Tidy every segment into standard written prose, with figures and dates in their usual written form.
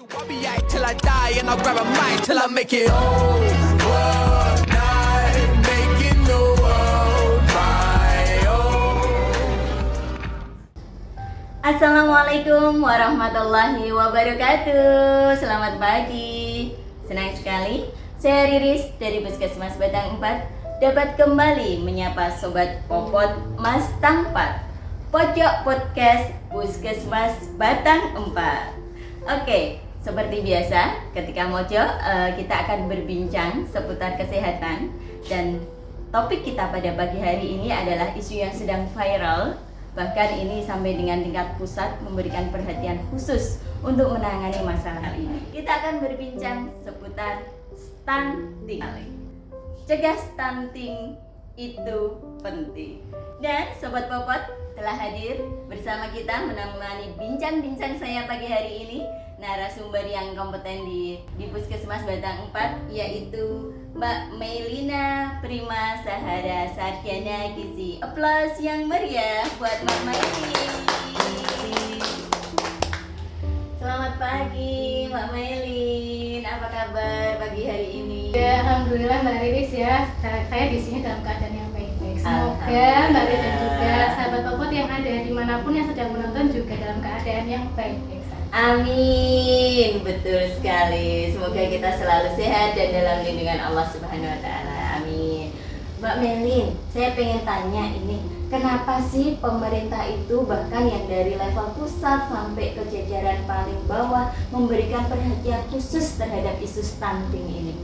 I'll be out till I die and I'll grab a mic till I make it overnight, making the world my own. Assalamualaikum warahmatullahi wabarakatuh. Selamat pagi. Senang sekali saya Riris dari Puskesmas Batang 4 dapat kembali menyapa Sobat Popot Mas Tangpat Pojok Podcast Puskesmas Batang 4. Oke, seperti biasa ketika Mojo kita akan berbincang seputar kesehatan. Dan topik kita pada pagi hari ini adalah isu yang sedang viral. Bahkan ini sampai dengan tingkat pusat memberikan perhatian khusus untuk menangani masalah ini. Kita akan berbincang seputar stunting. Cegah stunting itu penting. Dan Sobat Popot telah hadir bersama kita menemani bincang-bincang saya pagi hari ini narasumber yang kompeten di Puskesmas Batang 4, yaitu Mbak Melina Prima Sahara Sarjana Gizi. Aplaus yang meriah buat Mbak Melin. Selamat pagi Mbak Melin, apa kabar pagi hari ini? Ya, alhamdulillah Mbak Riris ya, saya di sini dalam keadaan yang baik-baik. Semoga Mbak Riris dan juga sahabat Popot yang ada dimanapun yang sedang menonton juga dalam keadaan yang baik-baik. Amin, betul sekali. Semoga kita selalu sehat dan dalam lindungan Allah Subhanahu Wa Taala. Amin. Mbak Melin, saya pengen tanya ini, kenapa sih pemerintah itu bahkan yang dari level pusat sampai ke jajaran paling bawah memberikan perhatian khusus terhadap isu stunting ini?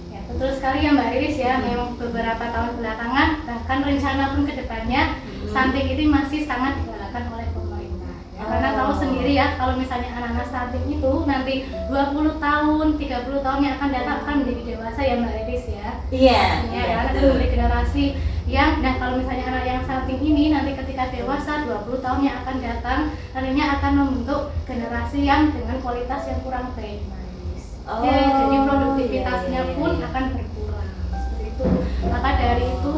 Ya, betul sekali ya Mbak Riris ya. Memang beberapa tahun belakangan, bahkan rencana pun kedepannya, stunting ini masih sangat digalakan oleh pemerintah. Karena tahu sendiri ya, kalau misalnya anak-anak stunting itu nanti 20 tahun, 30 tahun yang akan datang akan menjadi dewasa ya Mbak Riris ya. Iya. Karena itu dari generasi yang, nah kalau misalnya anak yang stunting ini nanti ketika dewasa 20 tahun yang akan datang, nantinya akan membentuk generasi yang dengan kualitas yang kurang baik Mbak Riris. Jadi produktivitasnya pun akan berkurang seperti itu. Maka dari itu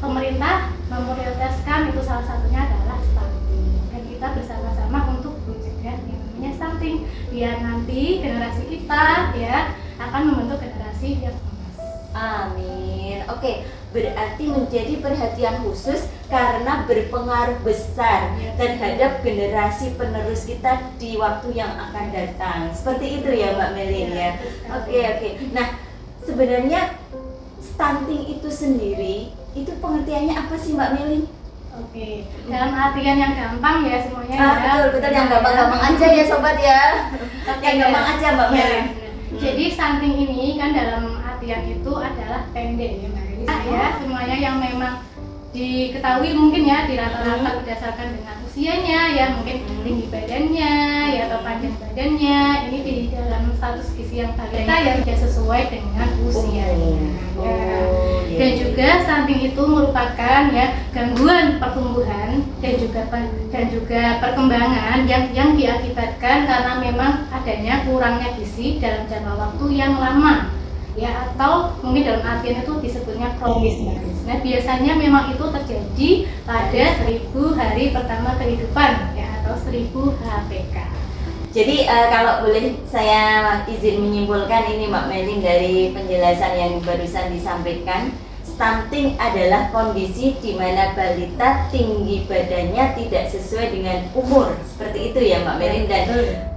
pemerintah memprioritaskan itu, salah satunya adalah stunting. Kita bersama-sama untuk mencegah yang namanya stunting, biar nanti generasi kita ya akan membentuk generasi yang emas. Amin. Oke, berarti menjadi perhatian khusus karena berpengaruh besar terhadap generasi penerus kita di waktu yang akan datang. Seperti itu ya Mbak Melin ya. Oke. Nah, sebenarnya stunting itu sendiri itu pengertiannya apa sih Mbak Melin? Oke, dalam artian yang gampang ya semuanya ya. Betul yang gampang-gampang aja ya sobat ya. Yang gampang aja Mbak Melin. Jadi stunting ini kan dalam artian itu adalah pendek ya Mbak Riris ya. Semuanya yang memang diketahui mungkin ya di rata-rata berdasarkan dengan usianya ya, mungkin tinggi badannya ya atau panjang badannya, ini di dalam status gizi yang balita yang tidak sesuai dengan usianya. Dan juga stunting itu merupakan ya gangguan pertumbuhan dan juga perkembangan yang diakibatkan karena memang adanya kurangnya gizi dalam jangka waktu yang lama ya, atau mungkin dalam artian itu disebutnya kronis. Nah, biasanya memang itu terjadi pada 1000 hari pertama kehidupan ya, atau 1000 HPK. Jadi kalau boleh saya izin menyimpulkan ini Mbak Melin dari penjelasan yang barusan disampaikan, stunting adalah kondisi di mana balita tinggi badannya tidak sesuai dengan umur. Seperti itu ya Mbak Melin, dan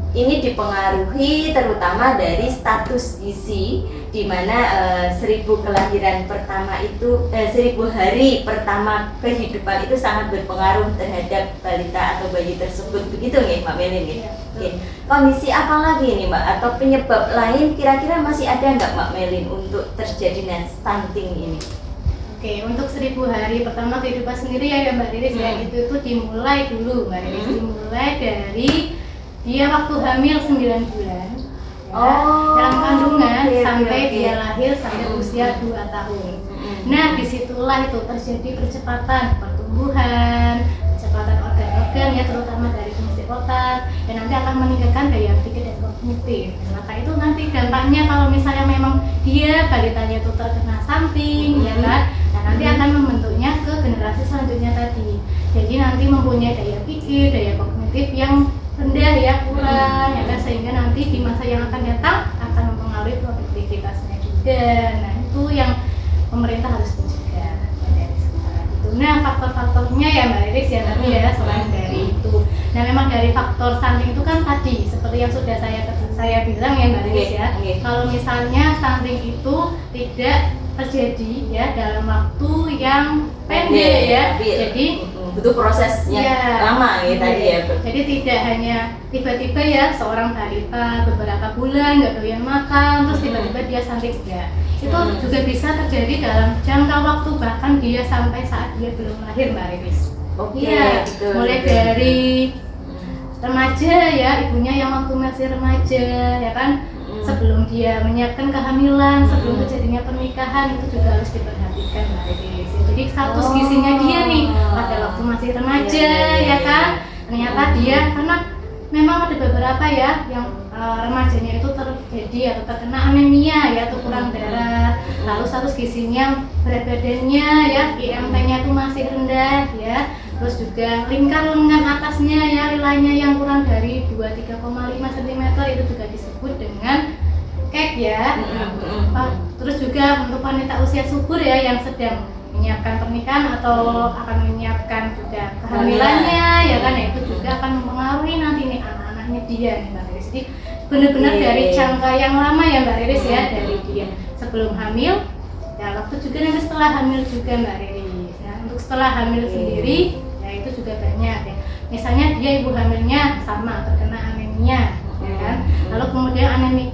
ini dipengaruhi terutama dari status gizi, di mana 1000 kelahiran pertama itu 1000 hari pertama kehidupan itu sangat berpengaruh terhadap balita atau bayi tersebut. Begitu nggih Mbak Melin nggih? Oke. Kondisi apa lagi nih Mbak, atau penyebab lain kira-kira masih ada nggak Mbak Melin untuk terjadinya stunting ini? Oke, untuk 1000 hari pertama kehidupan sendiri ya Mbak Riris ya, itu dimulai dulu Mbak Riris, dimulai dari dia waktu hamil 9 bulan ya, dalam kandungan sampai dia lahir sampai usia 2 tahun. Nah, disitulah itu terjadi percepatan pertumbuhan, percepatan organ-organ ya, terutama dari fungsi otak, dan nanti akan meningkatkan daya pikir dan kognitif. Maka itu nanti dampaknya kalau misalnya memang dia balitanya itu terkena stunting ya kan, nah nanti akan membentuknya ke generasi selanjutnya tadi. Jadi nanti mempunyai daya pikir, daya kognitif yang rendah ya, kurang ya kan, sehingga nanti nanti di masa yang akan datang akan mempengaruhi produktivitasnya juga. Nah itu yang pemerintah harus mencegah dari sekarang itu. Nah faktor-faktornya ya Mbak Riris ya tadi ya selain dari itu. Nah memang dari faktor stunting itu kan tadi seperti yang sudah saya bilang ya Mbak Riris ya. Kalau misalnya stunting itu tidak terjadi ya dalam waktu yang pendek ya, jadi butuh prosesnya lama ya tadi ya. Jadi tidak hanya tiba-tiba ya seorang balita beberapa bulan nggak doyan makan terus tiba-tiba dia stunting ya. Itu juga bisa terjadi dalam jangka waktu bahkan dia sampai saat dia belum lahir Mbak Riris. Iya, mulai dari remaja ya, ibunya yang waktu masih remaja ya kan, sebelum dia menyiapkan kehamilan, sebelum terjadinya pernikahan itu juga harus diperhatikan Mbak Riris. Jadi status gizinya dia nih pada waktu masih remaja ya kan, ternyata dia karena memang ada beberapa ya yang remajanya itu terjadi atau terkena anemia ya atau kurang darah, lalu status gizinya berat badannya ya IMT-nya itu masih rendah ya, terus juga lingkar lengan atasnya ya nilainya yang kurang dari 23,5 cm itu juga disebut dengan KEK ya. Terus juga untuk wanita usia subur ya yang sedang menyiapkan pernikahan atau akan menyiapkan juga kehamilannya ya kan, itu juga akan mempengaruhi nanti nih anak-anaknya dia nih Mbak Riris. Jadi benar-benar dari jangka yang lama ya Mbak Riris ya, dari dia sebelum hamil ya waktu juga nanti setelah hamil juga Mbak Riris. Nah untuk setelah hamil sendiri ya itu juga banyak ya, misalnya dia ibu hamilnya sama terkena anemia ya kan, lalu kemudian anemia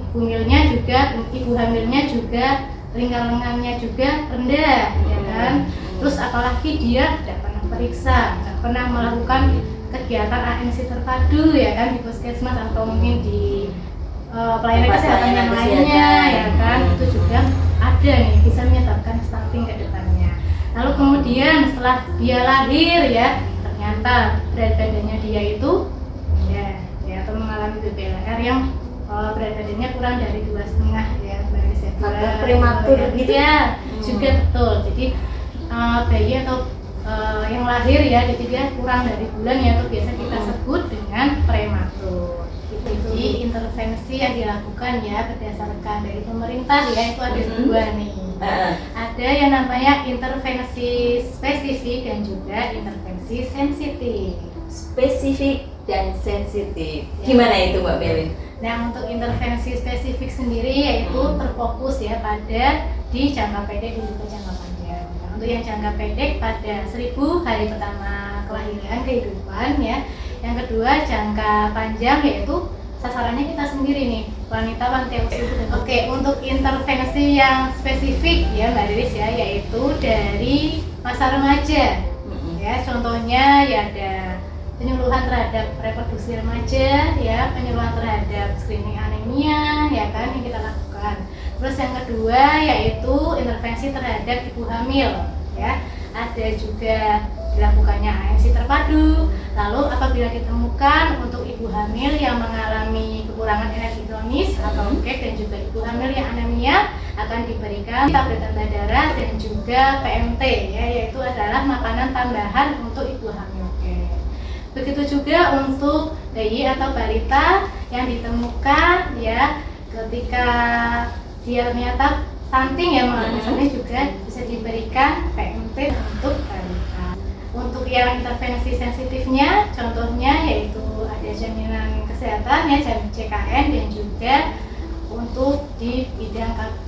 ibu hamilnya juga lingkar lengannya juga rendah ya kan, terus apalagi dia tidak pernah periksa, tidak pernah melakukan kegiatan ANC terpadu ya kan di puskesmas atau mungkin di pelayanan kesehatan yang lainnya ya kan, itu juga ada nih bisa menyebabkan stunting ke depannya. Lalu kemudian setelah dia lahir ya ternyata berat badannya dia itu ya atau mengalami BPLR yang berat badannya kurang dari 2,5 ya prematur gitu ya juga betul. Jadi bayi atau yang lahir ya jadi dia kurang dari bulan ya itu biasa kita sebut dengan prematur. Jadi intervensi yang dilakukan ya berdasarkan dari pemerintah ya itu ada dua nih. Ada yang namanya intervensi spesifik dan juga intervensi sensitif. Spesifik dan sensitif. Gimana itu Mbak Belin? Nah untuk intervensi spesifik sendiri yaitu terfokus ya pada di jangka pendek dan juga jangka panjang. Nah, untuk yang jangka pendek pada 1000 hari pertama kelahiran kehidupan ya. Yang kedua jangka panjang yaitu sasarannya kita sendiri nih wanita-wanita usia muda. Oke, untuk intervensi yang spesifik ya Mbak Riris ya yaitu dari masa remaja. Ya contohnya ya ada penyuluhan terhadap reproduksi remaja ya, penyuluhan terhadap screening anemia ya kan yang kita lakukan. Terus yang kedua yaitu intervensi terhadap ibu hamil ya, ada juga dilakukannya ANC terpadu. Lalu apabila ditemukan untuk ibu hamil yang mengalami kekurangan energi kronis atau KEK dan juga ibu hamil yang anemia akan diberikan tablet tambah darah dan juga PMT ya, yaitu adalah makanan tambahan untuk ibu hamil. Begitu juga untuk bayi atau balita yang ditemukan ya ketika dia ternyata stunting ya misalnya juga bisa diberikan PMT untuk balita. Untuk yang intervensi sensitifnya contohnya yaitu ada jaminan kesehatan ya JKN dan juga untuk di bidang KB.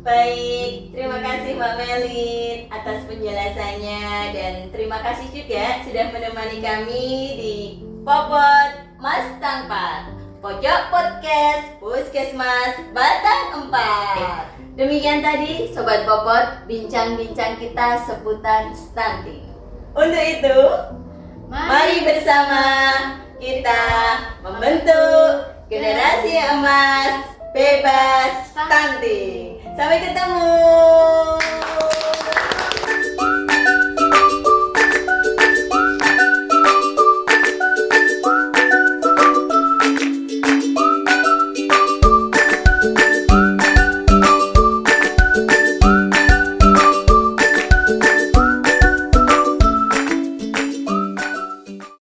Baik, terima kasih Mbak Melin atas penjelasannya dan terima kasih juga sudah menemani kami di Popot Mas Tangpat, Pojok Podcast Puskesmas Batang 4. Demikian tadi Sobat Popot bincang-bincang kita seputar stunting. Untuk itu, mari bersama kita membentuk generasi emas bebas stunting. Sampai ketemu.